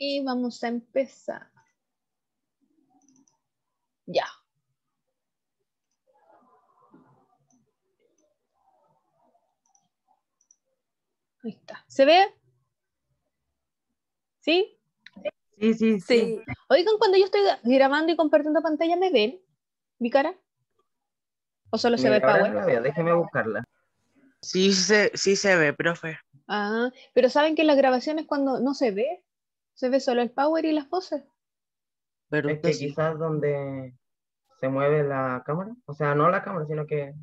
Y vamos a empezar. Ya. Ahí está. ¿Se ve? ¿Sí? Sí. Oigan, cuando yo estoy grabando y compartiendo pantalla, ¿me ven mi cara? ¿O solo se ve el Mira, ahora no power? la veo, déjeme buscarla. Sí se ve, profe. Ah, pero ¿saben que en las grabaciones cuando no se ve solo el power y las voces? Pero Es usted que sí. quizás donde se mueve la cámara, o sea, no la cámara, sino que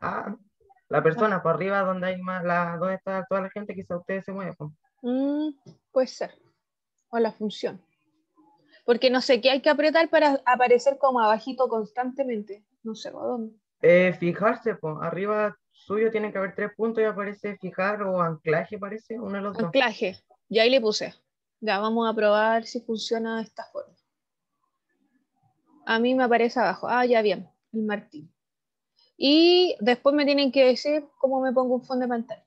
la persona por arriba donde hay más, donde está toda la gente, quizás usted se mueve. Pues. Puede ser. O la función. Porque no sé qué hay que apretar para aparecer como abajito constantemente. No sé, ¿a dónde? Fijarse, pues, arriba suyo tienen que haber 3 puntos y aparece fijar o anclaje, parece, uno de los dos. Anclaje. Y ahí le puse. Ya vamos a probar si funciona de esta forma. A mí me aparece abajo. Ah, ya bien. El martillo. Y después me tienen que decir cómo me pongo un fondo de pantalla.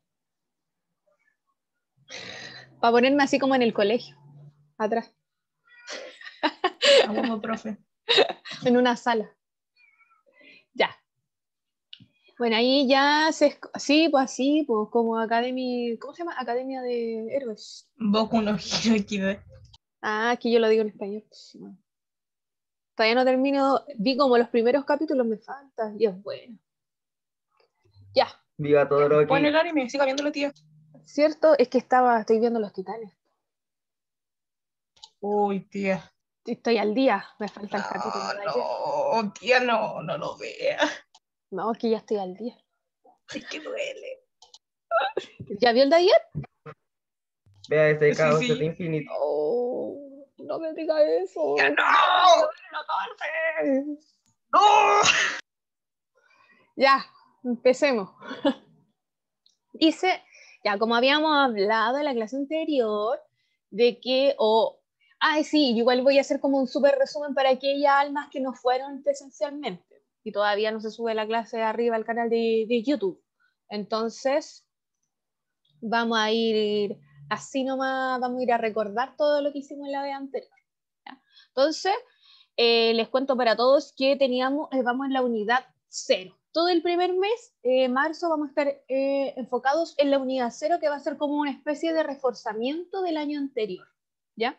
Para ponerme así como en el colegio. Atrás. Vamos, profe. En una sala. Ya. Bueno, ahí ya sí, pues así, pues como Academia, ¿cómo se llama? Academia de Héroes. Boku no Hero Kid. Ah, aquí yo lo digo en español. Sí, bueno. Todavía no termino, vi como los primeros capítulos, me faltan, y es bueno. Ya. Viva todo lo Pon que... el anime, siga viéndolo, tía. Cierto, es que estoy viendo Los Titanes. Uy, tía. Estoy al día, me falta el capítulo de ayer. No, tía, no lo vea. No, es que ya estoy al día. Es que duele. ¿Ya vio el de ayer? Vea ese Sí, caos sí. de infinito. Oh, no me diga eso. ¡Ya no! ¡No! Ya, empecemos. Dice, ya como habíamos hablado en la clase anterior, de que, sí, igual voy a hacer como un súper resumen para aquellas almas que no fueron presencialmente y todavía no se sube la clase arriba al canal de YouTube. Entonces, vamos a ir así nomás, vamos a ir a recordar todo lo que hicimos en la vez anterior. ¿Ya? Entonces, les cuento para todos que vamos en la unidad 0. Todo el primer mes, marzo, vamos a estar enfocados en la unidad 0, que va a ser como una especie de reforzamiento del año anterior, ¿ya?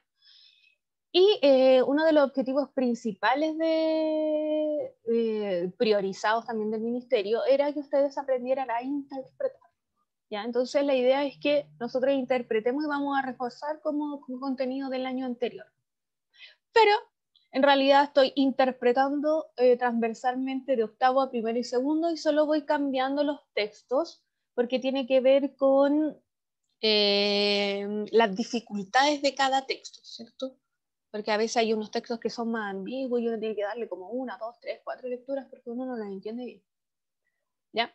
Y uno de los objetivos principales priorizados también del ministerio era que ustedes aprendieran a interpretar, ¿ya? Entonces la idea es que nosotros interpretemos y vamos a reforzar como contenido del año anterior. Pero en realidad estoy interpretando transversalmente de octavo a primero y segundo y solo voy cambiando los textos porque tiene que ver con las dificultades de cada texto, ¿cierto? Porque a veces hay unos textos que son más ambiguos y uno tiene que darle como 1, 2, 3, 4 lecturas porque uno no las entiende bien. ¿Ya?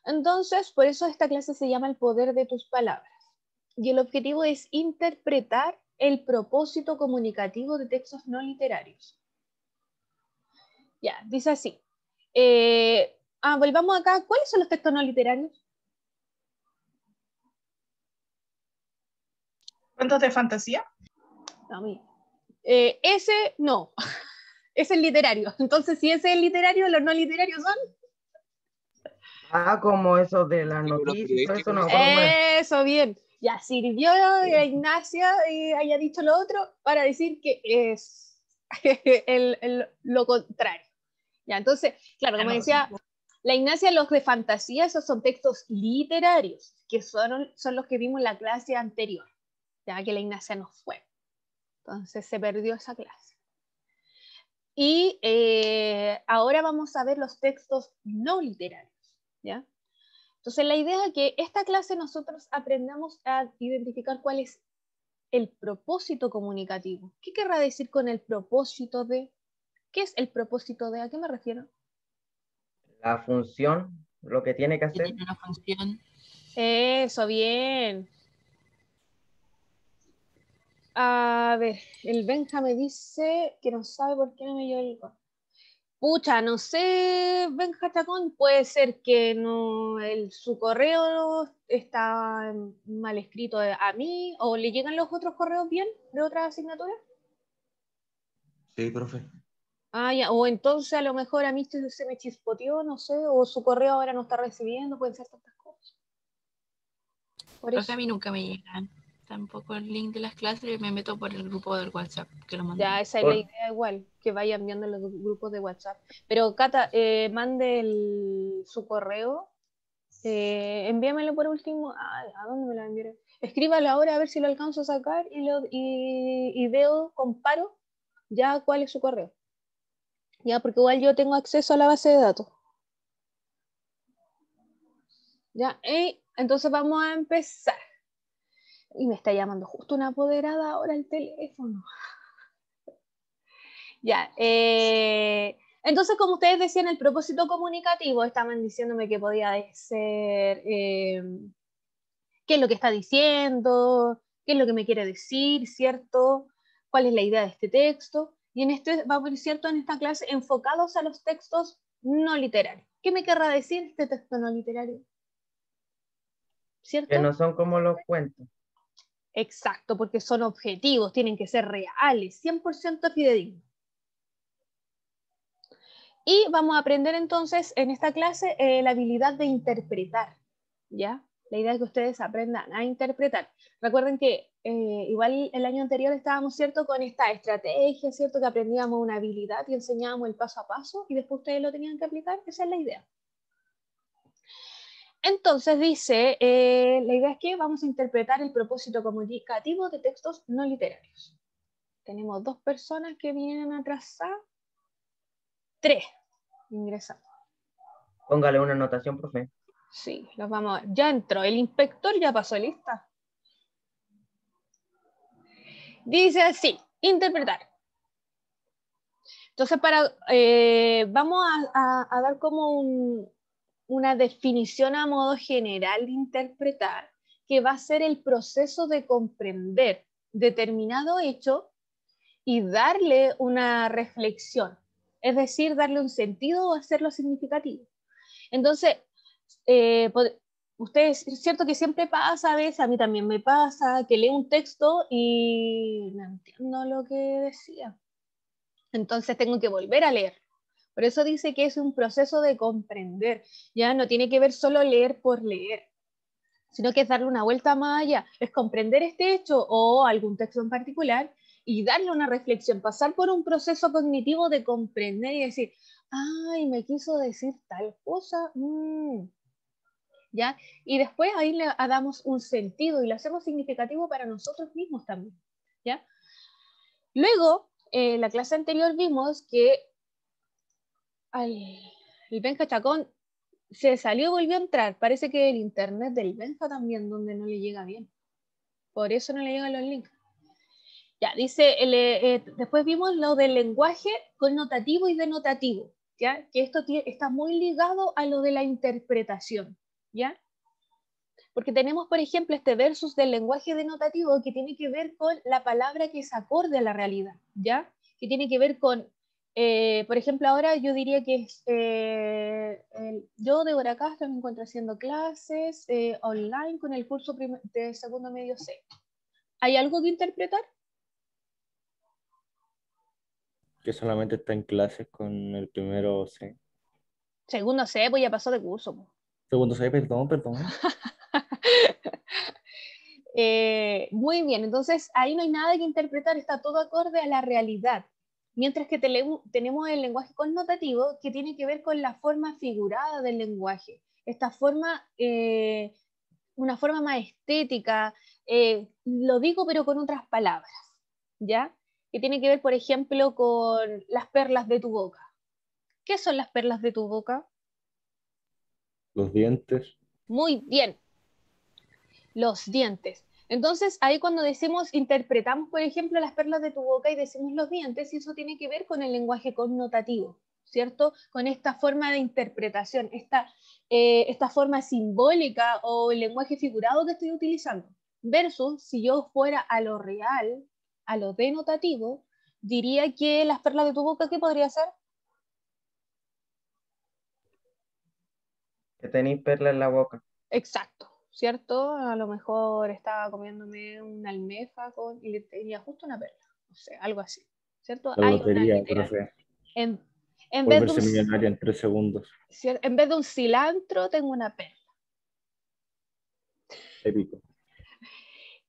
Entonces, por eso esta clase se llama El poder de tus palabras. Y el objetivo es interpretar el propósito comunicativo de textos no literarios. Ya, dice así. Volvamos acá. ¿Cuáles son los textos no literarios? ¿Cuentos de fantasía? No, ese no. Ese es literario. Entonces, si ese es literario, los no literarios son. Como eso de las noticias y todo eso, no me acuerdo cómo es. Eso, bien. Ya sirvió a Ignacia y haya dicho lo otro para decir que es lo contrario. Ya, entonces, claro, como decía la Ignacia, los de fantasía, esos son textos literarios, que son los que vimos en la clase anterior, ya que la Ignacia no fue. Entonces se perdió esa clase. Y ahora vamos a ver los textos no literarios, ¿ya? Entonces la idea es que esta clase nosotros aprendamos a identificar cuál es el propósito comunicativo. ¿Qué querrá decir con el propósito de? ¿Qué es el propósito de? ¿A qué me refiero? La función, lo que tiene que hacer. Tiene una función. Eso, bien. A ver, el Benja me dice que no sabe por qué no me llegó el... Pucha, no sé, Benja Chacón, puede ser que no, su correo está mal escrito a mí, o le llegan los otros correos bien de otras asignaturas. Sí, profe. Ah, ya, o entonces a lo mejor a mí se me chispoteó, no sé, o su correo ahora no está recibiendo, pueden ser tantas cosas. Por Profe, eso. a mí nunca me llegan tampoco el link de las clases y me meto por el grupo del WhatsApp que lo mandé. Ya, esa es la idea igual, que vayan viendo los grupos de WhatsApp. Pero Cata, mande su correo, envíamelo por último. Ay, ¿a dónde me lo enviaron? Escríbalo ahora a ver si lo alcanzo a sacar y veo, comparo ya cuál es su correo. Ya, porque igual yo tengo acceso a la base de datos. Ya, entonces vamos a empezar. Y me está llamando justo una apoderada ahora el teléfono. Ya, entonces como ustedes decían, el propósito comunicativo, estaban diciéndome que podía ser qué es lo que está diciendo, qué es lo que me quiere decir, ¿cierto? ¿Cuál es la idea de este texto? Y en este, vamos a ir, ¿cierto? En esta clase, enfocados a los textos no literarios. ¿Qué me querrá decir este texto no literario? ¿Cierto? Que no son como los cuentos. Exacto, porque son objetivos, tienen que ser reales, 100% fidedignos. Y vamos a aprender entonces en esta clase la habilidad de interpretar, ¿ya? La idea es que ustedes aprendan a interpretar. Recuerden que igual el año anterior estábamos, ¿cierto?, con esta estrategia, ¿cierto?, que aprendíamos una habilidad y enseñábamos el paso a paso y después ustedes lo tenían que aplicar. Esa es la idea. Entonces dice, la idea es que vamos a interpretar el propósito comunicativo de textos no literarios. Tenemos 2 personas que vienen atrasadas, 3 ingresando. Póngale una anotación, profe. Sí, los vamos a ver. Ya entró, el inspector ya pasó lista. Dice así, interpretar. Entonces, vamos a dar como una definición a modo general de interpretar, que va a ser el proceso de comprender determinado hecho y darle una reflexión, es decir, darle un sentido o hacerlo significativo. Entonces, ustedes, es cierto que siempre pasa, a veces, a mí también me pasa, que leo un texto y no entiendo lo que decía. Entonces tengo que volver a leer. Por eso dice que es un proceso de comprender. Ya no tiene que ver solo leer por leer, sino que es darle una vuelta más allá. Es comprender este hecho o algún texto en particular y darle una reflexión, pasar por un proceso cognitivo de comprender y decir, ay, me quiso decir tal cosa. ¿Ya? Y después ahí le damos un sentido y lo hacemos significativo para nosotros mismos también, ¿ya? Luego, en la clase anterior vimos que el Benja Chacón se salió y volvió a entrar. Parece que el internet del Benja también, donde no le llega bien. Por eso no le llegan los links. Ya, dice, después vimos lo del lenguaje connotativo y denotativo, ¿ya? Que esto está muy ligado a lo de la interpretación, ¿ya? Porque tenemos, por ejemplo, este versus del lenguaje denotativo que tiene que ver con la palabra que es acorde a la realidad, ¿ya? Que tiene que ver con, por ejemplo, ahora yo diría que es, yo, Débora Castro, me encuentro haciendo clases online con el curso de segundo medio C. ¿Hay algo que interpretar? Que solamente está en clases con el primero C. Segundo C, pues ya pasó de curso. Pues. Segundo C, perdón. Muy bien, entonces ahí no hay nada que interpretar, está todo acorde a la realidad. Mientras que tenemos el lenguaje connotativo que tiene que ver con la forma figurada del lenguaje. Esta forma, una forma más estética, lo digo pero con otras palabras, ¿ya? Que tiene que ver, por ejemplo, con las perlas de tu boca. ¿Qué son las perlas de tu boca? Los dientes. Muy bien, los dientes. Entonces, ahí cuando decimos, interpretamos, por ejemplo, las perlas de tu boca y decimos los dientes, y eso tiene que ver con el lenguaje connotativo, ¿cierto? Con esta forma de interpretación, esta forma simbólica o el lenguaje figurado que estoy utilizando. Versus, si yo fuera a lo real, a lo denotativo, diría que las perlas de tu boca, ¿qué podría ser? Que tenéis perla en la boca. Exacto, ¿cierto? A lo mejor estaba comiéndome una almeja y le tenía justo una perla, no sé, algo así, ¿cierto? La Hay una lotería, literal. profe. En, en vez de Volverse un, millonaria en 3 segundos. en vez de un cilantro, tengo una perla. Épico.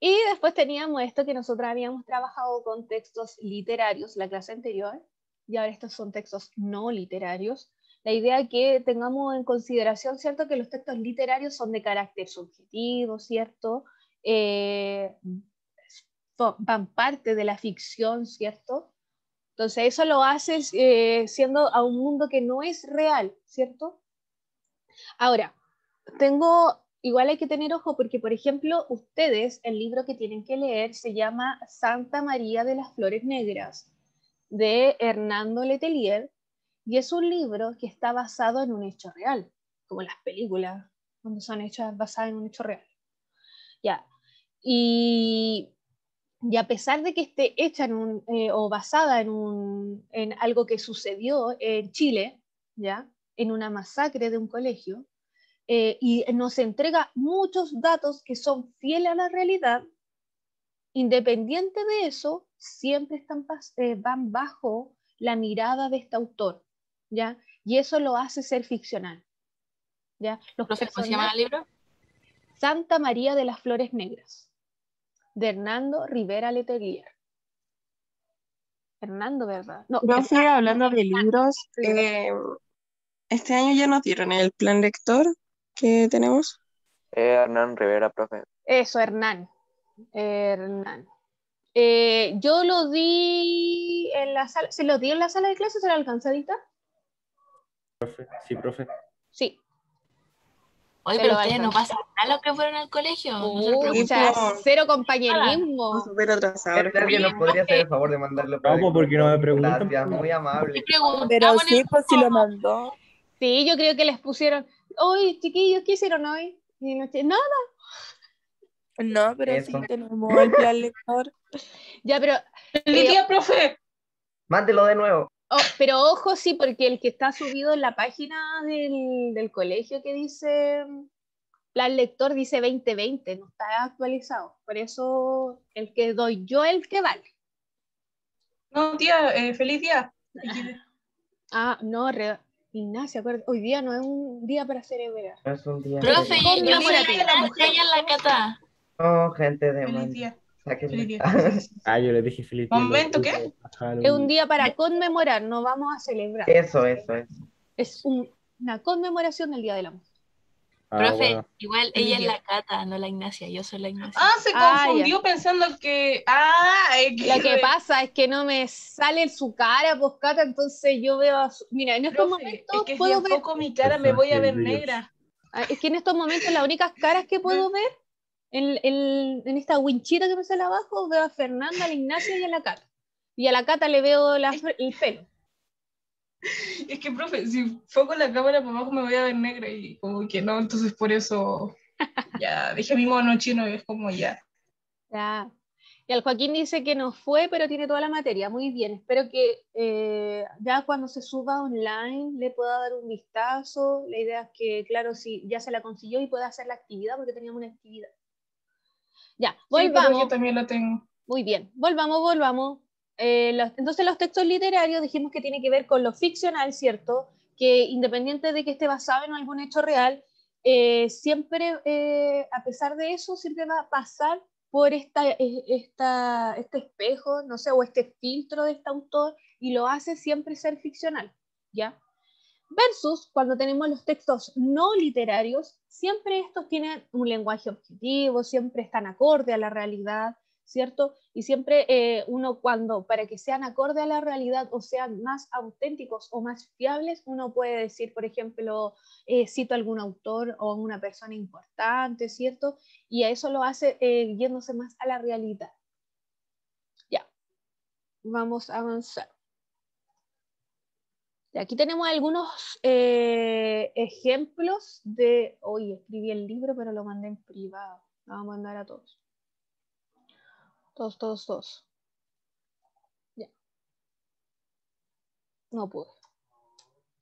Y después teníamos esto que nosotros habíamos trabajado con textos literarios la clase anterior, y ahora estos son textos no literarios. La idea es que tengamos en consideración, ¿cierto?, que los textos literarios son de carácter subjetivo, ¿cierto? Van parte de la ficción, ¿cierto? Entonces eso lo hace siendo a un mundo que no es real, ¿cierto? Ahora, igual hay que tener ojo porque, por ejemplo, ustedes, el libro que tienen que leer se llama Santa María de las Flores Negras, de Hernando Letelier, y es un libro que está basado en un hecho real, como las películas, cuando son hechas basadas en un hecho real. Ya. Y a pesar de que esté hecha o basada en algo que sucedió en Chile, ¿ya?, en una masacre de un colegio, y nos entrega muchos datos que son fieles a la realidad, independiente de eso, siempre van bajo la mirada de este autor, ¿ya? Y eso lo hace ser ficcional, ¿ya? Los Profe, ¿cómo se llama el libro? Santa María de las Flores Negras, de Hernando Rivera Letelier. Hernando, ¿verdad? No, Profe, hablando de libros, este año ya nos dieron el plan lector que tenemos. Hernán Rivera, profe. eso, Hernán. Yo lo di en la sala, ¿se lo di en la sala de clases? ¿Se lo alcanzadita? Sí, profe. Sí. Oye, Se pero lo ustedes no alcanzó. pasan a los que fueron al colegio. No se preocupen. Cero Estamos compañerismo. súper atrasados. ¿Alguien nos podría hacer el favor de mandarlo por No, el porque no me grupo? preguntan. Gracias, muy Y amable. preguntamos Pero en sí, el pues si lo grupo. mandó. Sí, yo creo que les pusieron, oye, chiquillos, ¿qué hicieron hoy? Y nada. No, pero Eso. sí tenemos el plan lector. Ya, pero, ¡Feliz día, profe! Mándelo de nuevo. pero ojo, sí, porque el que está subido en la página del colegio que dice plan lector dice 2020, no está actualizado. Por eso el que doy yo el que vale. No, tía, feliz día. Ah, no, Ignacia, acuérdate, hoy día no es un día para celebrar. No es un día Profe, feliz. yo soy Conmemorativo. la estrella en la cata. No, gente de Feliz mal. día. Sáquenme. Feliz día. Ah, yo les dije feliz día. ¿Momento qué? Es un día para conmemorar, no vamos a celebrar. Eso. Es una conmemoración del Día del Amor. Ah, Profe, bueno. igual Feliz ella es día. la Cata, no la Ignacia. Yo soy la Ignacia. Ah, se Ah, confundió pensando que... Ah, Lo que pasa es que no me sale su cara, pues Cata, entonces yo veo, mira, en estos Profe, momentos es que si puedo ver, enfoco mi cara me voy a ver negra. es que en estos momentos las únicas caras que puedo ver en esta winchita que me sale abajo, veo a Fernanda, a la Ignacia y a la Cata. Y a la Cata le veo el pelo. Es que, profe, si enfoco la cámara para abajo me voy a ver negra y como que no, entonces por eso ya dejé mi mono chino y es como ya. Ya. Y al Joaquín dice que no fue, pero tiene toda la materia. Muy bien. Espero que ya cuando se suba online le pueda dar un vistazo. La idea es que, claro, si ya se la consiguió y pueda hacer la actividad, porque teníamos una actividad. Ya, Sí, pero volvamos. yo también la tengo. Muy bien, volvamos. Entonces los textos literarios dijimos que tiene que ver con lo ficcional, ¿cierto? Que independiente de que esté basado en algún hecho real, siempre, a pesar de eso, siempre va a pasar por este espejo, no sé, o este filtro de este autor, y lo hace siempre ser ficcional, ¿ya? Versus cuando tenemos los textos no literarios, siempre estos tienen un lenguaje objetivo, siempre están acorde a la realidad, ¿cierto? Y siempre uno para que sean acorde a la realidad o sean más auténticos o más fiables, uno puede decir, por ejemplo, cito a algún autor o una persona importante, ¿cierto? Y a eso lo hace yéndose más a la realidad. Ya, vamos a avanzar. Aquí tenemos algunos ejemplos de... Oye, escribí el libro, pero lo mandé en privado. Lo vamos a mandar a todos.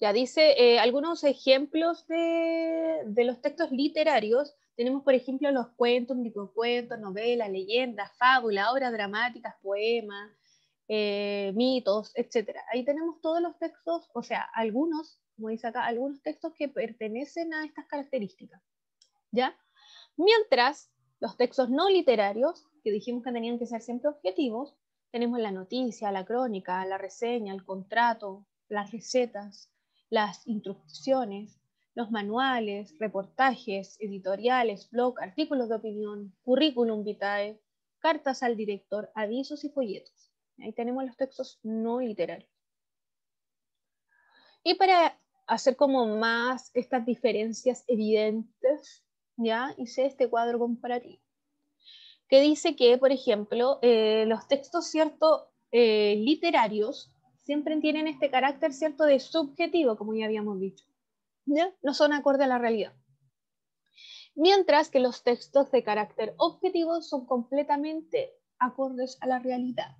Ya dice algunos ejemplos de los textos literarios. Tenemos, por ejemplo, los cuentos, microcuentos, novelas, leyendas, fábulas, obras dramáticas, poemas, mitos, etc. Ahí tenemos todos los textos, o sea, algunos, como dice acá, algunos textos que pertenecen a estas características, ¿ya? Mientras los textos no literarios, que dijimos que tenían que ser siempre objetivos, tenemos la noticia, la crónica, la reseña, el contrato, las recetas, las instrucciones, los manuales, reportajes, editoriales, blog, artículos de opinión, currículum vitae, cartas al director, avisos y folletos. Ahí tenemos los textos no literarios. Y para hacer como más estas diferencias evidentes, ya hice este cuadro comparativo, que dice que, por ejemplo, los textos, ¿cierto?, literarios siempre tienen este carácter, ¿cierto?, de subjetivo, como ya habíamos dicho, ¿ya? No son acorde a la realidad. Mientras que los textos de carácter objetivo son completamente acordes a la realidad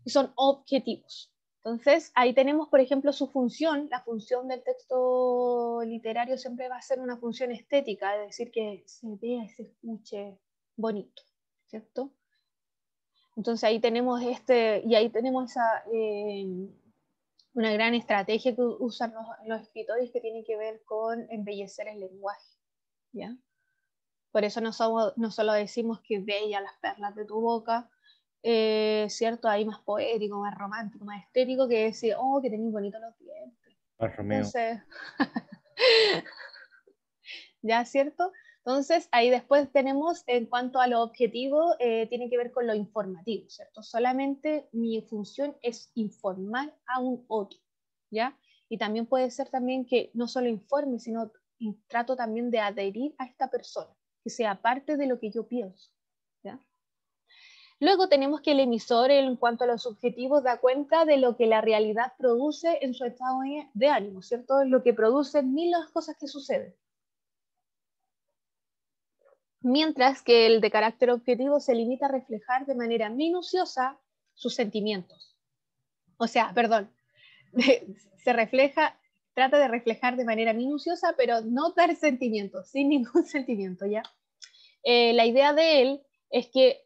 y son objetivos. Entonces, ahí tenemos, por ejemplo, su función. La función del texto literario siempre va a ser una función estética, es decir, que se vea y se escuche bonito, ¿cierto? Entonces ahí tenemos una gran estrategia que usan los escritores, que tiene que ver con embellecer el lenguaje, ¿ya? Por eso no solo decimos que bella las perlas de tu boca, ¿cierto? Ahí más poético, más romántico, más estético, que decir, oh, que tenéis bonitos los dientes. Entonces, ¿ya, cierto? Entonces, ahí después tenemos, en cuanto a lo objetivo, tiene que ver con lo informativo, ¿cierto? Solamente mi función es informar a un otro, ¿ya? Y también puede ser también que no solo informe, sino trato también de adherir a esta persona, que sea parte de lo que yo pienso, ¿ya? Luego tenemos que el emisor, en cuanto a los subjetivos, da cuenta de lo que la realidad produce en su estado de ánimo, ¿cierto? Lo que produce mil las cosas que suceden. Mientras que el de carácter objetivo se limita a reflejar de manera minuciosa sus sentimientos. O sea, perdón, trata de reflejar de manera minuciosa, pero no dar sentimientos, sin ningún sentimiento, ¿ya? La idea de él es que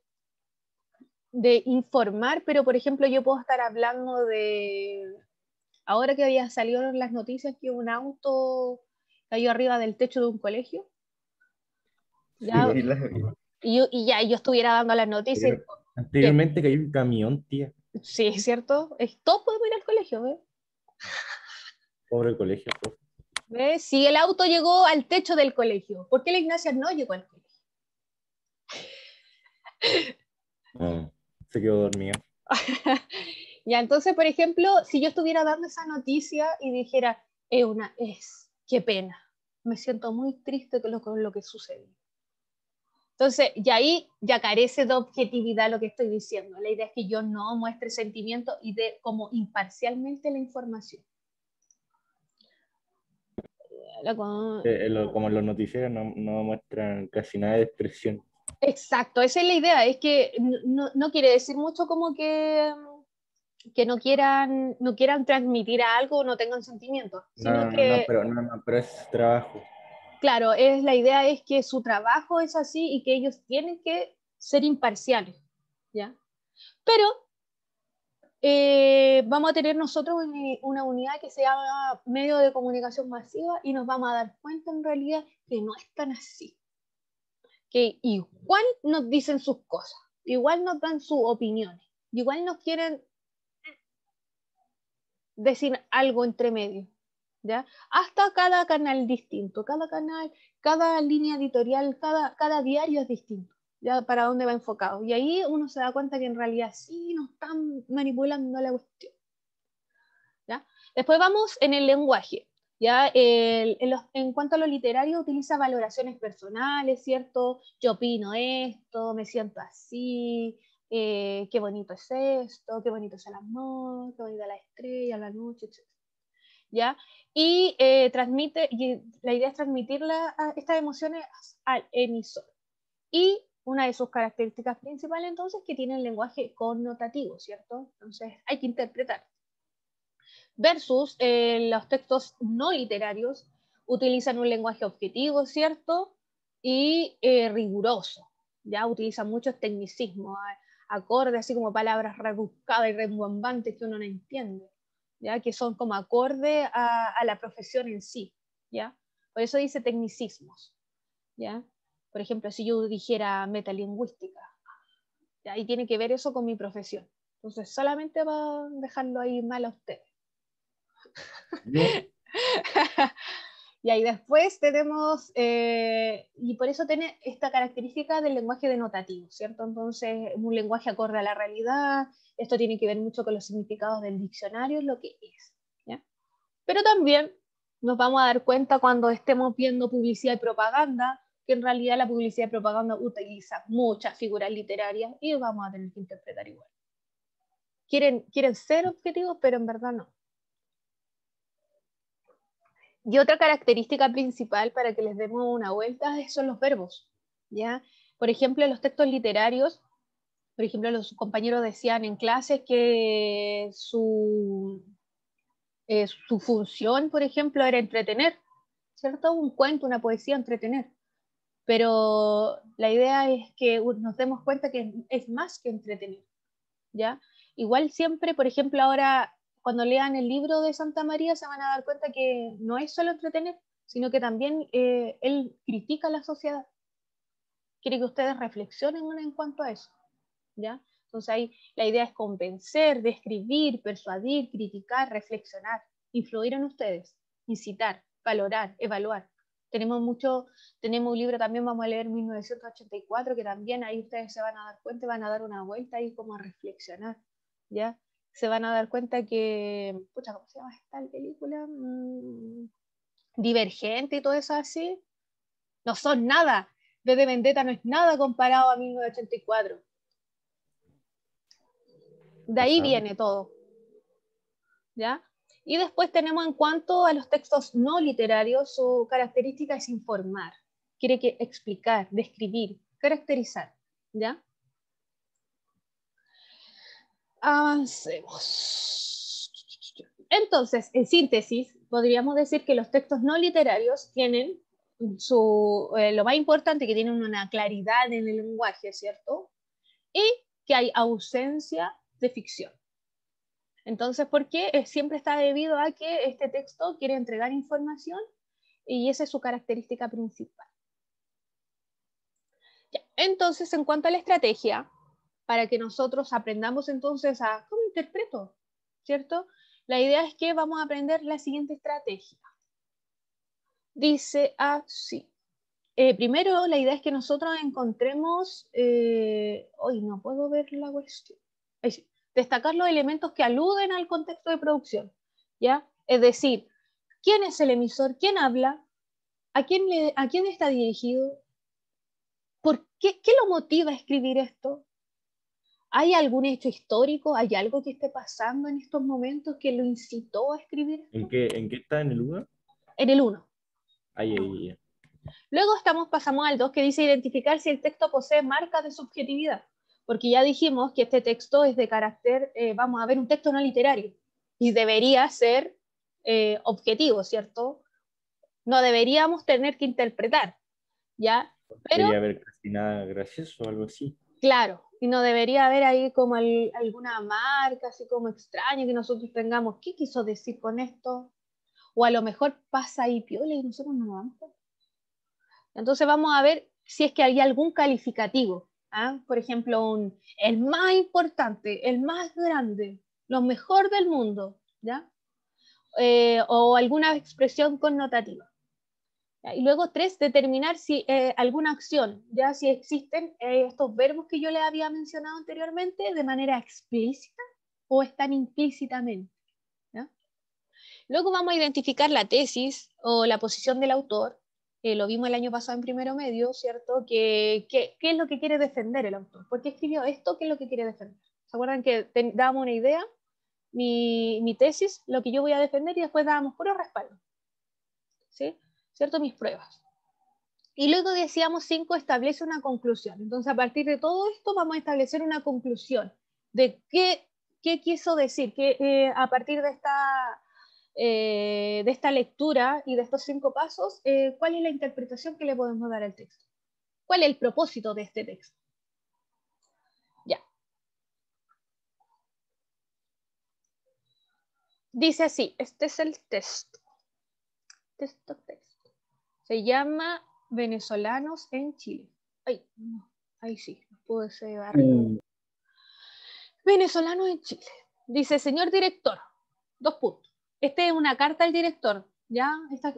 de informar, pero por ejemplo yo puedo estar hablando de, ahora que había salido en las noticias que un auto cayó arriba del techo de un colegio, ¿ya? Sí, la vi. Y yo estuviera dando las noticias. Anteriormente cayó un camión, tía. Sí, ¿cierto? Todos podemos ir al colegio, ¿ves? Pobre colegio, profe. ¿Ves? Si el auto llegó al techo del colegio, ¿por qué la Ignacia no llegó al colegio? No, se quedó dormida. Ya, entonces, por ejemplo, si yo estuviera dando esa noticia y dijera, qué pena, me siento muy triste con lo que sucedió. Entonces, y ahí ya carece de objetividad lo que estoy diciendo. La idea es que yo no muestre sentimiento y dé como imparcialmente la información. Como los noticieros no muestran casi nada de expresión. Exacto, esa es la idea. Es que no quiere decir mucho como que no quieran transmitir algo o no tengan sentimientos, sino pero es trabajo. claro, la idea es que su trabajo es así y que ellos tienen que ser imparciales, ¿ya? Pero vamos a tener nosotros una unidad que se llama medio de comunicación masiva y nos vamos a dar cuenta en realidad que no es tan así, que igual nos dicen sus cosas, igual nos dan sus opiniones, igual nos quieren decir algo entre medio, ¿ya? Hasta cada canal distinto, cada línea editorial, cada diario es distinto, ¿ya? Para dónde va enfocado. Y ahí uno se da cuenta que en realidad sí nos están manipulando la cuestión, ¿ya? Después vamos en el lenguaje, ¿ya? En cuanto a lo literario, utiliza valoraciones personales, ¿cierto? Yo opino esto, me siento así, qué bonito es esto, qué bonito es el amor, qué bonita la estrella, la noche, etc. ¿Ya? Y la idea es transmitir estas emociones al emisor. Y una de sus características principales, entonces, que tiene el lenguaje connotativo, ¿cierto? Entonces, hay que interpretar. versus los textos no literarios utilizan un lenguaje objetivo, ¿cierto? Y riguroso, ¿ya? Utilizan muchos tecnicismos, acordes, así como palabras rebuscadas y rembombantes que uno no entiende, ¿ya? Que son como acorde a la profesión en sí, ¿ya? Por eso dice tecnicismos, ¿ya? Por ejemplo, si yo dijera metalingüística, ¿ya? Y tiene que ver eso con mi profesión. Entonces, solamente va a dejarlo ahí mal a ustedes. Y ahí después tenemos, y por eso tiene esta característica del lenguaje denotativo, ¿cierto? Entonces, un lenguaje acorde a la realidad, esto tiene que ver mucho con los significados del diccionario, lo que es, ¿ya? Pero también nos vamos a dar cuenta cuando estemos viendo publicidad y propaganda, que en realidad la publicidad y propaganda utiliza muchas figuras literarias y vamos a tener que interpretar igual. Quieren ser objetivos, pero en verdad no. Y otra característica principal para que les demos una vuelta son los verbos, ¿ya? Por ejemplo, en los textos literarios, por ejemplo, los compañeros decían en clases que su función, por ejemplo, era entretener, ¿cierto? Un cuento, una poesía, entretener. Pero la idea es que nos demos cuenta que es más que entretener, ¿ya? Igual siempre, por ejemplo, ahora cuando lean el libro de Santa María se van a dar cuenta que no es solo entretener, sino que también él critica a la sociedad. Quiere que ustedes reflexionen en cuanto a eso, ¿ya? Entonces ahí la idea es convencer, describir, persuadir, criticar, reflexionar, influir en ustedes, incitar, valorar, evaluar. Tenemos un libro también, vamos a leer 1984, que también ahí ustedes se van a dar cuenta, van a dar una vuelta ahí como a reflexionar, ¿ya? Se van a dar cuenta que, pucha, ¿cómo se llama esta película? Divergente y todo eso así, no son nada. V de Vendetta no es nada comparado a 1984. De ahí viene todo, ¿ya? Y después tenemos en cuanto a los textos no literarios, su característica es informar, quiere que explicar, describir, caracterizar, ¿ya? Avancemos. Entonces, en síntesis, podríamos decir que los textos no literarios tienen lo más importante, que tienen una claridad en el lenguaje, ¿cierto? Y que hay ausencia de ficción. Entonces, ¿por qué? Siempre está debido a que este texto quiere entregar información y esa es su característica principal. Ya. Entonces, en cuanto a la estrategia, para que nosotros aprendamos entonces a cómo interpreto, ¿cierto? La idea es que vamos a aprender la siguiente estrategia. Dice así. Primero, la idea es que nosotros encontremos, hoy no puedo ver la cuestión, ahí sí. Destacar los elementos que aluden al contexto de producción, ¿ya? Es decir, ¿quién es el emisor? ¿Quién habla? ¿A quién está dirigido? ¿Por qué lo motiva a escribir esto? ¿Hay algún hecho histórico? ¿Hay algo que esté pasando en estos momentos que lo incitó a escribir esto? ¿En qué está? ¿En el 1? En el 1. Ahí. Luego pasamos al 2, que dice identificar si el texto posee marcas de subjetividad, porque ya dijimos que este texto es de carácter, vamos a ver, un texto no literario, y debería ser objetivo, ¿cierto? No deberíamos tener que interpretar, ¿ya? Pero, debería haber casi nada gracioso o algo así. claro, y no debería haber ahí como alguna marca así como extraña que nosotros tengamos. ¿Qué quiso decir con esto? O a lo mejor pasa ahí piola y nosotros no nos damos cuenta. Entonces vamos a ver si es que hay algún calificativo. ¿Ah? Por ejemplo, el más importante, el más grande, lo mejor del mundo, ¿ya? O alguna expresión connotativa. ¿Ya? Y luego 3, determinar si alguna acción, ya si existen estos verbos que yo les había mencionado anteriormente de manera explícita o están implícitamente. ¿Ya? Luego vamos a identificar la tesis o la posición del autor. Lo vimos el año pasado en primero medio, ¿cierto? ¿Qué es lo que quiere defender el autor? ¿Por qué escribió esto? ¿Qué es lo que quiere defender? ¿Se acuerdan que dábamos una idea? Mi tesis, lo que yo voy a defender, y después dábamos puro respaldo, ¿sí? ¿Cierto? Mis pruebas. Y luego decíamos 5, establece una conclusión. Entonces, a partir de todo esto, vamos a establecer una conclusión de qué quiso decir, que a partir de de esta lectura y de estos 5 pasos, ¿cuál es la interpretación que le podemos dar al texto? ¿Cuál es el propósito de este texto? Ya. Dice así, este es el texto. Texto. Se llama Venezolanos en Chile. Ay, no, ahí sí, pude ser arriba. Venezolanos en Chile. Dice, señor director, 2 puntos. Esta es una carta al director, ¿ya?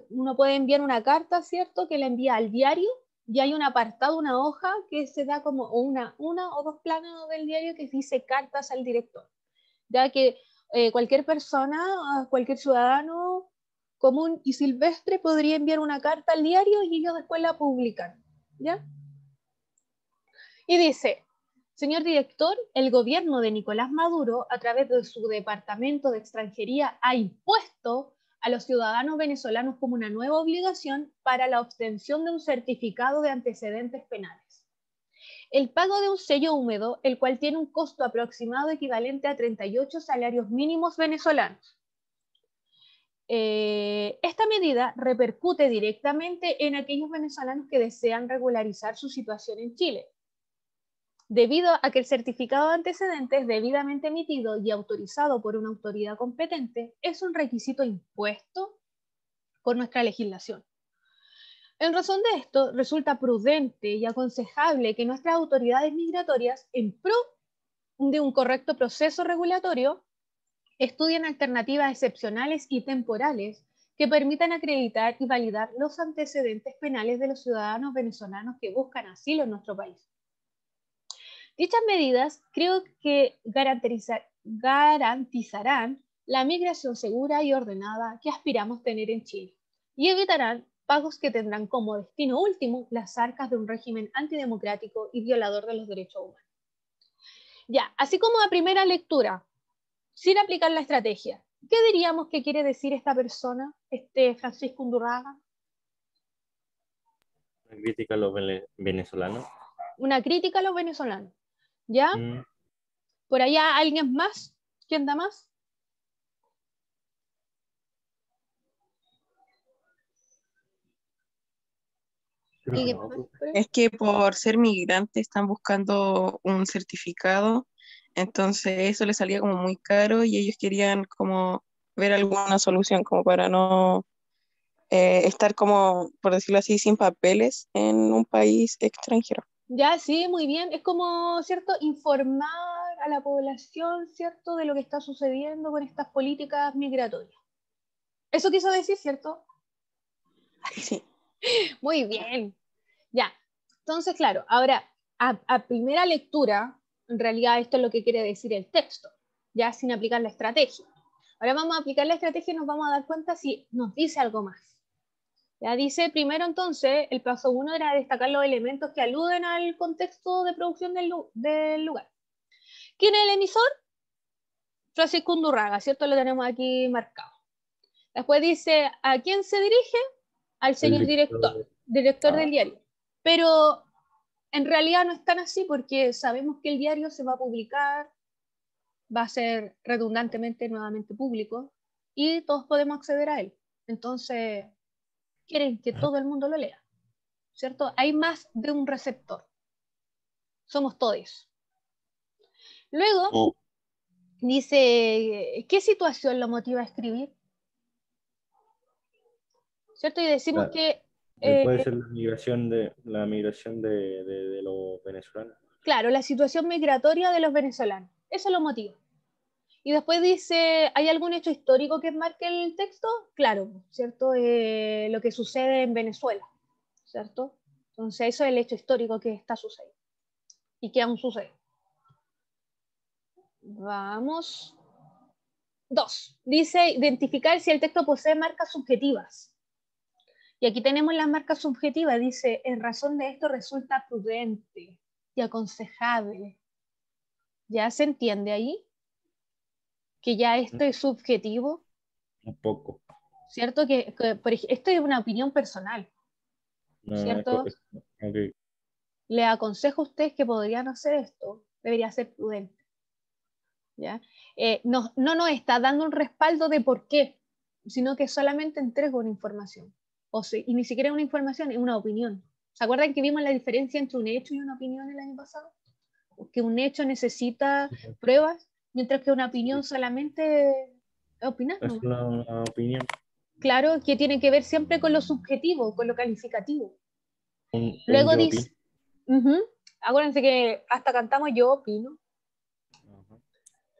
Uno puede enviar una carta, ¿cierto? Que la envía al diario, y hay un apartado, una hoja, que se da como una o 2 planos del diario que dice cartas al director. Ya que cualquier persona, cualquier ciudadano común y silvestre podría enviar una carta al diario y ellos después la publican, ¿ya? Y dice, señor director, el gobierno de Nicolás Maduro, a través de su Departamento de Extranjería, ha impuesto a los ciudadanos venezolanos como una nueva obligación para la obtención de un certificado de antecedentes penales. El pago de un sello húmedo, el cual tiene un costo aproximado equivalente a 38 salarios mínimos venezolanos. Esta medida repercute directamente en aquellos venezolanos que desean regularizar su situación en Chile, debido a que el certificado de antecedentes debidamente emitido y autorizado por una autoridad competente es un requisito impuesto por nuestra legislación. En razón de esto, resulta prudente y aconsejable que nuestras autoridades migratorias, en pro de un correcto proceso regulatorio, estudien alternativas excepcionales y temporales que permitan acreditar y validar los antecedentes penales de los ciudadanos venezolanos que buscan asilo en nuestro país. Dichas medidas creo que garantizarán la migración segura y ordenada que aspiramos tener en Chile y evitarán pagos que tendrán como destino último las arcas de un régimen antidemocrático y violador de los derechos humanos. Ya, así como a primera lectura, sin aplicar la estrategia, ¿qué diríamos que quiere decir esta persona, Francisco Undurraga? Una crítica a los venezolanos. Una crítica a los venezolanos, ¿ya? ¿Por allá alguien más? ¿Quién da más? Es que por ser migrante están buscando un certificado, entonces eso les salía como muy caro y ellos querían como ver alguna solución como para no estar como, por decirlo así, sin papeles en un país extranjero. Ya, sí, muy bien. Es como, ¿cierto?, informar a la población, ¿cierto?, de lo que está sucediendo con estas políticas migratorias. Eso quiso decir, ¿cierto? Sí. Muy bien. Ya. Entonces, claro, ahora, a primera lectura, en realidad esto es lo que quiere decir el texto, ya sin aplicar la estrategia. Ahora vamos a aplicar la estrategia y nos vamos a dar cuenta si nos dice algo más. Ya dice, primero entonces, el paso 1 era destacar los elementos que aluden al contexto de producción del lugar. ¿Quién es el emisor? Francisco Undurraga, ¿cierto? Lo tenemos aquí marcado. Después dice, ¿a quién se dirige? Al señor director del diario. Pero en realidad no es tan así porque sabemos que el diario se va a publicar, va a ser redundantemente nuevamente público y todos podemos acceder a él. Entonces, quieren que todo el mundo lo lea, ¿cierto? Hay más de un receptor. Somos todos. Luego, dice, ¿qué situación lo motiva a escribir? ¿Cierto? Y decimos que... puede ser la migración de los venezolanos. Claro, la situación migratoria de los venezolanos. Eso lo motiva. Y después dice, ¿hay algún hecho histórico que marque el texto? Claro, ¿cierto? Lo que sucede en Venezuela, ¿cierto? Entonces eso es el hecho histórico que está sucediendo y que aún sucede. Vamos. 2. Dice, identificar si el texto posee marcas subjetivas. Y aquí tenemos las marcas subjetivas. Dice, en razón de esto resulta prudente y aconsejable. ¿Ya se entiende ahí? Que ya esto es subjetivo. Un poco. ¿Cierto? Esto es una opinión personal. No, ¿cierto? Okay. Le aconsejo a ustedes que podrían hacer esto. Debería ser prudente. ¿Ya? No nos está dando un respaldo de por qué. sino que solamente entrego una información. Y ni siquiera una información, es una opinión. ¿Se acuerdan que vimos la diferencia entre un hecho y una opinión el año pasado? Que un hecho necesita pruebas, mientras que una opinión solamente es opinar, Es ¿no? una opinión. Claro, que tiene que ver siempre con lo subjetivo, con lo calificativo. Un Luego yo dice, acuérdense que hasta cantamos yo opino. opino.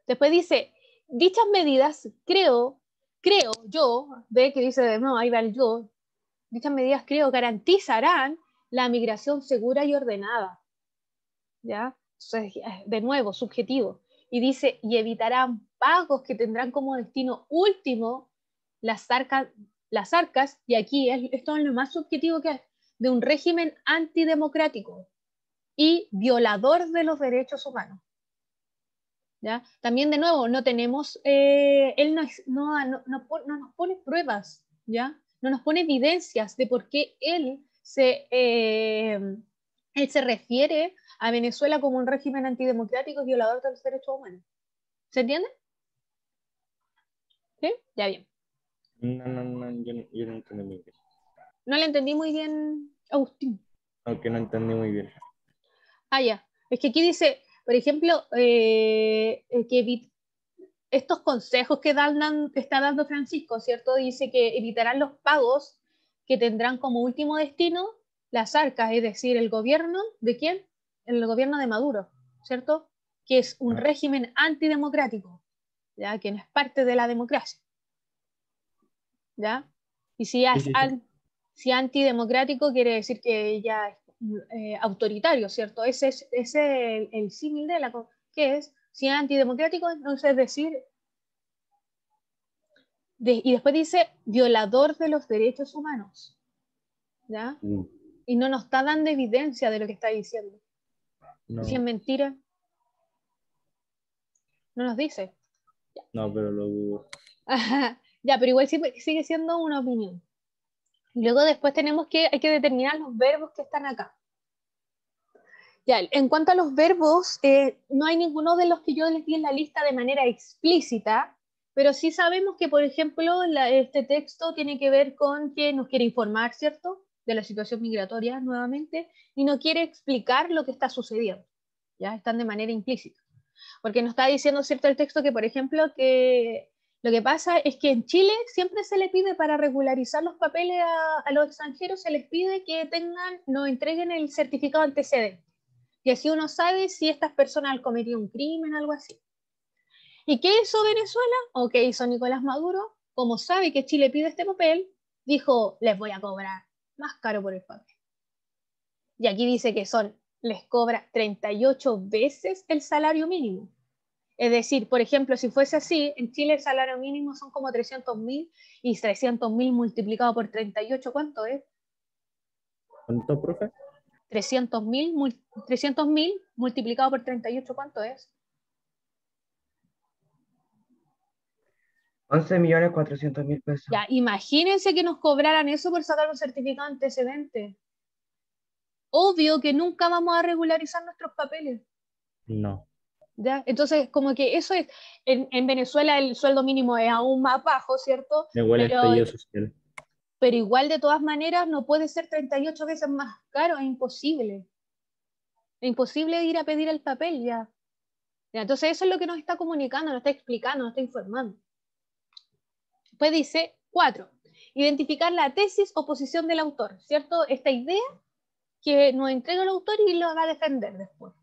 Después dice, dichas medidas creo yo, ve que dice, no, ahí va el yo, dichas medidas creo garantizarán la migración segura y ordenada. ¿Ya? Entonces, de nuevo, subjetivo. Y dice, y evitarán pagos que tendrán como destino último las arcas, y aquí esto es lo más subjetivo que hay, de un régimen antidemocrático y violador de los derechos humanos. ¿Ya? También, de nuevo, no tenemos, él no nos pone pruebas, ¿ya? No nos pone evidencias de por qué él se refiere a Venezuela como un régimen antidemocrático y violador de los derechos humanos. ¿Se entiende? ¿Sí? Ya bien. No, yo no entendí muy bien. No le entendí muy bien, Agustín. Aunque no entendí muy bien. Ah, ya. Es que aquí dice, por ejemplo, que estos consejos que está dando Francisco, ¿cierto? Dice que evitarán los pagos que tendrán como último destino las arcas, es decir, el gobierno, ¿de quién? El gobierno de Maduro, ¿cierto? Que es un régimen antidemocrático, ¿ya? Que no es parte de la democracia, ¿ya? Y si es si antidemocrático, quiere decir que ya es autoritario, ¿cierto? Ese es el símil de la... ¿Qué es? Si es antidemocrático, entonces es decir... y después dice violador de los derechos humanos, ¿ya? Y no nos está dando evidencia de lo que está diciendo. No. Si es mentira, no nos dice. No, pero lo dudo. Ya, pero igual sigue siendo una opinión. Luego después hay que determinar los verbos que están acá. Ya, en cuanto a los verbos, no hay ninguno de los que yo les di en la lista de manera explícita, pero sí sabemos que, por ejemplo, este texto tiene que ver con que nos quiere informar, ¿cierto?, de la situación migratoria nuevamente, y no quiere explicar lo que está sucediendo. Ya están de manera implícita. Porque nos está diciendo, ¿cierto?, el texto que, por ejemplo, que lo que pasa es que en Chile siempre se le pide para regularizar los papeles a los extranjeros, se les pide que nos entreguen el certificado antecedente. Y así uno sabe si estas personas han cometido un crimen o algo así. ¿Y qué hizo Venezuela? ¿O qué hizo Nicolás Maduro? Como sabe que Chile pide este papel, dijo, les voy a cobrar más caro por el papel. Y aquí dice que les cobra 38 veces el salario mínimo. Es decir, por ejemplo, si fuese así, en Chile el salario mínimo son como 300.000 y 300.000 multiplicado por 38, ¿cuánto es? ¿Cuánto, profe? 300.000 multiplicado por 38, ¿cuánto es? 11.400.000 pesos. Ya, imagínense que nos cobraran eso por sacar un certificado antecedente. Obvio que nunca vamos a regularizar nuestros papeles. No. ¿Ya? Entonces, como que eso es, en Venezuela el sueldo mínimo es aún más bajo, ¿cierto? Igual estallido social. Pero igual de todas maneras no puede ser 38 veces más caro, es imposible. Es imposible ir a pedir el papel ya. Entonces eso es lo que nos está comunicando, nos está explicando, nos está informando. Después dice 4, identificar la tesis o posición del autor, ¿cierto? Esta idea que nos entrega el autor y lo va a defender después.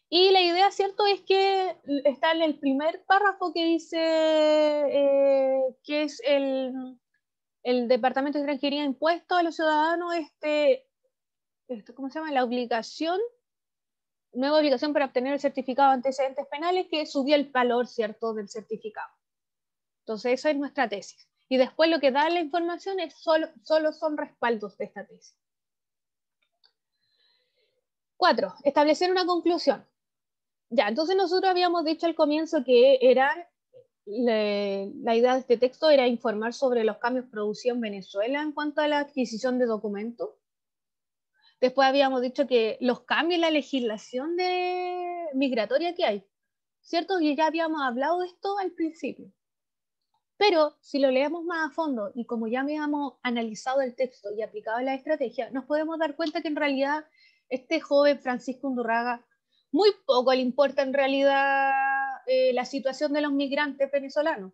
Y la idea, ¿cierto?, es que está en el primer párrafo que dice que es el Departamento de Extranjería impuesto a los ciudadanos, ¿cómo se llama? La obligación, nueva obligación para obtener el certificado de antecedentes penales, que subió el valor, ¿cierto?, del certificado. Entonces, eso es nuestra tesis. Y después lo que da la información es solo son respaldos de esta tesis. 4, establecer una conclusión. Ya, entonces nosotros habíamos dicho al comienzo que la idea de este texto era informar sobre los cambios producidos en Venezuela en cuanto a la adquisición de documentos. Después habíamos dicho que los cambios en la legislación migratoria que hay, ¿cierto? Y ya habíamos hablado de esto al principio. Pero si lo leemos más a fondo y como ya habíamos analizado el texto y aplicado la estrategia, nos podemos dar cuenta que en realidad este joven Francisco Undurraga muy poco le importa en realidad la situación de los migrantes venezolanos.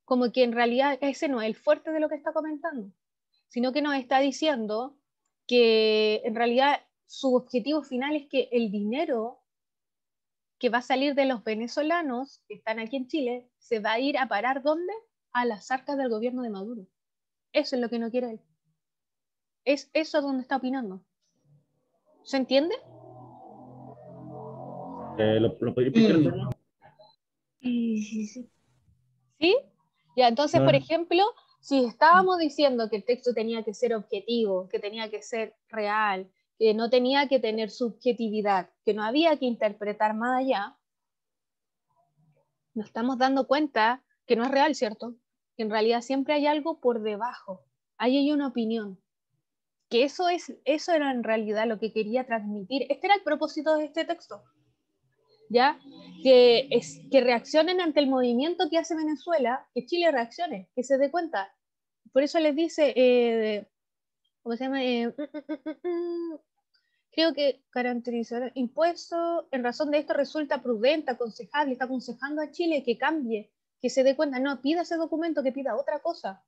Como que en realidad ese no es el fuerte de lo que está comentando, sino que nos está diciendo que en realidad su objetivo final es que el dinero que va a salir de los venezolanos que están aquí en Chile se va a ir a parar ¿dónde? A las arcas del gobierno de Maduro. Eso es lo que no quiere él. Es eso donde está opinando. ¿Se entiende? ¿Lo podría explicar de nuevo? ¿Sí? Ya, entonces, No. por ejemplo, si estábamos diciendo que el texto tenía que ser objetivo, que tenía que ser real, que no tenía que tener subjetividad, que no había que interpretar más allá, nos estamos dando cuenta que no es real, ¿cierto? Que en realidad siempre hay algo por debajo, ahí hay una opinión, que eso era en realidad lo que quería transmitir. Este era el propósito de este texto, ¿ya? Que reaccionen ante el movimiento que hace Venezuela, que Chile reaccione, que se dé cuenta. Por eso les dice, ¿cómo se llama? Creo que caracterizar impuesto, en razón de esto resulta prudente, aconsejable, está aconsejando a Chile que cambie, que se dé cuenta, no pida ese documento, que pida otra cosa,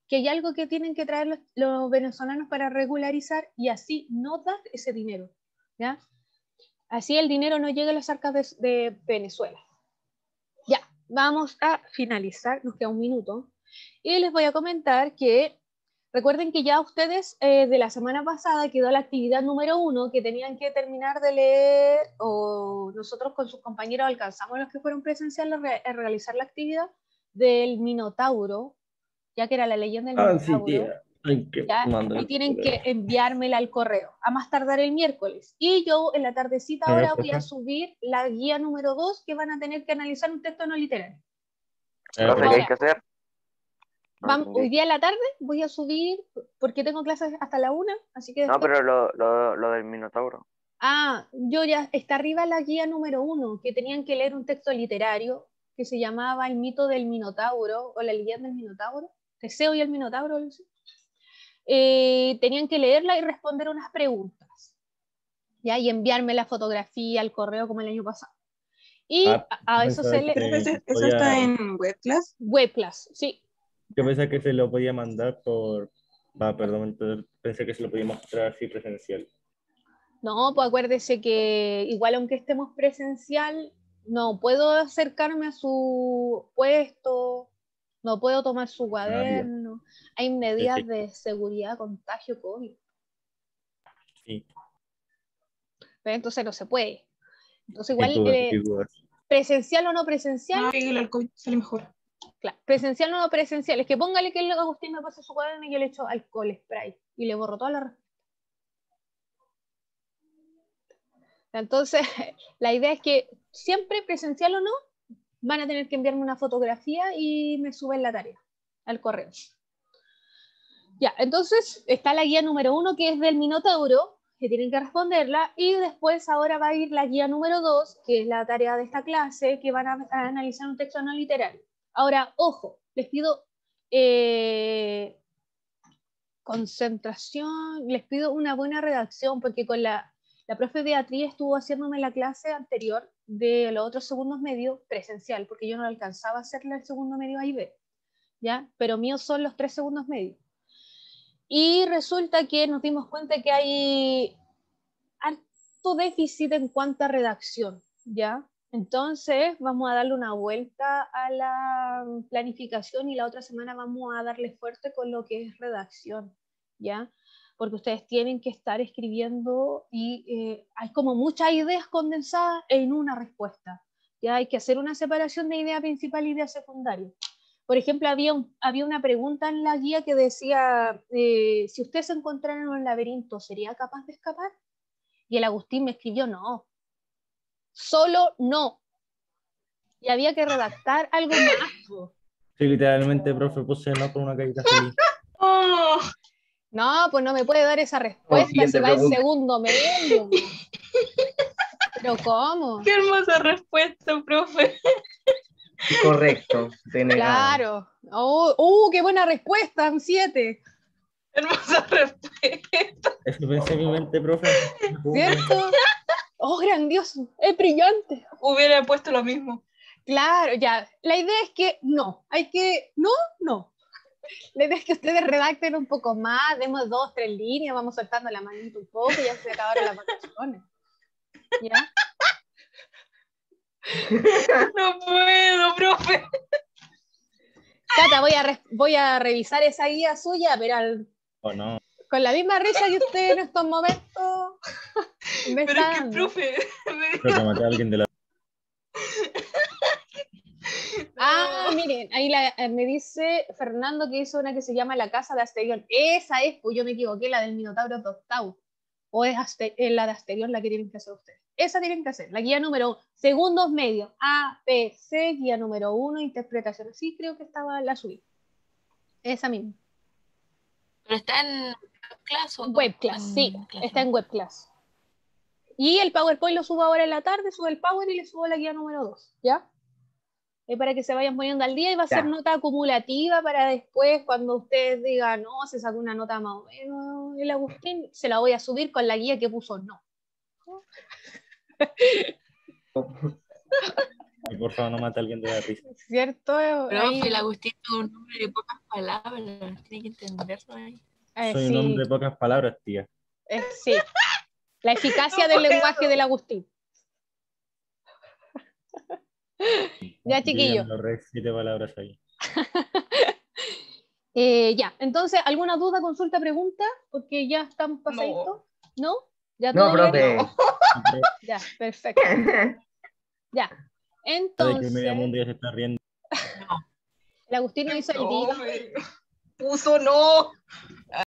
que hay algo que tienen que traer los venezolanos para regularizar y así no dar ese dinero, ¿ya? Así el dinero no llega a las arcas de Venezuela. Ya, vamos a finalizar, nos queda un minuto, y les voy a comentar que recuerden que ya ustedes de la semana pasada quedó la actividad número 1 que tenían que terminar de leer, o nosotros con sus compañeros alcanzamos los que fueron presenciales a realizar la actividad del Minotauro, ya que era la leyenda del Sí, Minotauro. tía. Hay que ¿Ya? mandar Y tienen el que enviármela al correo, a más tardar el miércoles. Y yo en la tardecita ahora voy a subir la guía número 2 que van a tener que analizar un texto no literario. Profe, ¿qué hay que hacer? Hoy día en la tarde voy a subir, porque tengo clases hasta la 1, así que No, después... pero lo del Minotauro. Yo ya, está arriba la guía número 1, que tenían que leer un texto literario que se llamaba El mito del Minotauro, o la leyenda del Minotauro, Teseo y el Minotauro, no sé. Tenían que leerla y responder unas preguntas, ¿ya? Y enviarme la fotografía al correo como el año pasado. Y a eso se le... ¿Eso está en Webclass? Webclass, sí. Yo pensé que se lo podía mandar perdón, pensé que se lo podía mostrar así presencial. No, pues acuérdese que igual aunque estemos presencial, no puedo acercarme a su puesto, no puedo tomar su cuaderno. Hay medidas de seguridad, contagio, COVID. Sí. Pero entonces no se puede. Entonces igual, presencial o no presencial. No, el alcohol sale mejor. Claro, presencial o no presencial. Es que póngale que el Agustín me pase su cuaderno y yo le echo alcohol spray y le borro toda la respuesta. Entonces, la idea es que siempre, presencial o no, van a tener que enviarme una fotografía y me suben la tarea al correo. Ya, entonces está la guía número 1 que es del Minotauro, que tienen que responderla, y después ahora va a ir la guía número 2, que es la tarea de esta clase, que van a analizar un texto no literario. Ahora, ojo, les pido concentración, les pido una buena redacción, porque con la profe Beatriz estuvo haciéndome la clase anterior de los otros segundos medios presencial, porque yo no alcanzaba a hacerle el segundo medio A y B, ¿ya? Pero míos son los 3 segundos medios. Y resulta que nos dimos cuenta que hay harto déficit en cuanto a redacción, ¿ya? Entonces vamos a darle una vuelta a la planificación y la otra semana vamos a darle fuerte con lo que es redacción, ¿ya? Porque ustedes tienen que estar escribiendo y hay como muchas ideas condensadas en una respuesta, ¿ya? Hay que hacer una separación de idea principal y idea secundaria. Por ejemplo, había una pregunta en la guía que decía, si usted se encontrara en un laberinto, ¿sería capaz de escapar? Y el Agustín me escribió, no. Solo no. Y había que redactar algo más. Sí, literalmente, profe, puse no con una carita feliz. Oh. No, pues no me puede dar esa respuesta si va el segundo medio. ¿Pero cómo? Qué hermosa respuesta, profe. Correcto. Se negaba. Claro. Qué buena respuesta, 7. Hermosa respuesta. Eso pensé en mi mente, profe. ¿Cierto? Oh, grandioso. Es brillante. Hubiera puesto lo mismo. Claro, ya. La idea es que no. No. La idea es que ustedes redacten un poco más, demos 2, 3 líneas, vamos soltando la manita un poco y ya se acabaron las vacaciones. ¿Ya? No puedo, profe. Cata, voy a revisar esa guía suya, pero ¿O no? con la misma risa que usted en estos momentos me Pero está es que, dando. profe. Creo que maté a alguien de la... Miren, ahí me dice Fernando que hizo una que se llama La Casa de Asterión. Esa es, pues yo me equivoqué, la del Minotauro de Octavo. O es la de Asterión la que tienen que hacer ustedes. Esa tienen que hacer. La guía número 1, segundos medios, A, B, C, guía número 1, interpretación. Sí, creo que estaba la subí. Esa misma. ¿Pero está en clase o Webclass, sí, clase? está en Webclass. Y el PowerPoint lo subo ahora en la tarde, subo el Power y le subo la guía número 2, ¿ya? Para que se vayan poniendo al día y va a ser nota acumulativa para después, cuando ustedes digan, no, se sacó una nota más o menos el Agustín, se la voy a subir con la guía que puso no. Y por favor, no mate a alguien de la risa. ¿Cierto? Pero Ahí, el Agustín es un nombre de pocas palabras, tiene que entenderlo ahí. Soy sí, un hombre de pocas palabras, tía. sí. La eficacia del lenguaje del Agustín. Ya, chiquillo. Yo ya me ahorré 7 palabras ahí. Ya, entonces, ¿alguna duda, consulta, pregunta? Porque ya estamos pasaditos. ¿No? ¿Ya No, todo bien? profe. Ya, perfecto. Ya. De Entonces, que media mundo ya se está riendo. el Agustín no hizo el día. Puso no.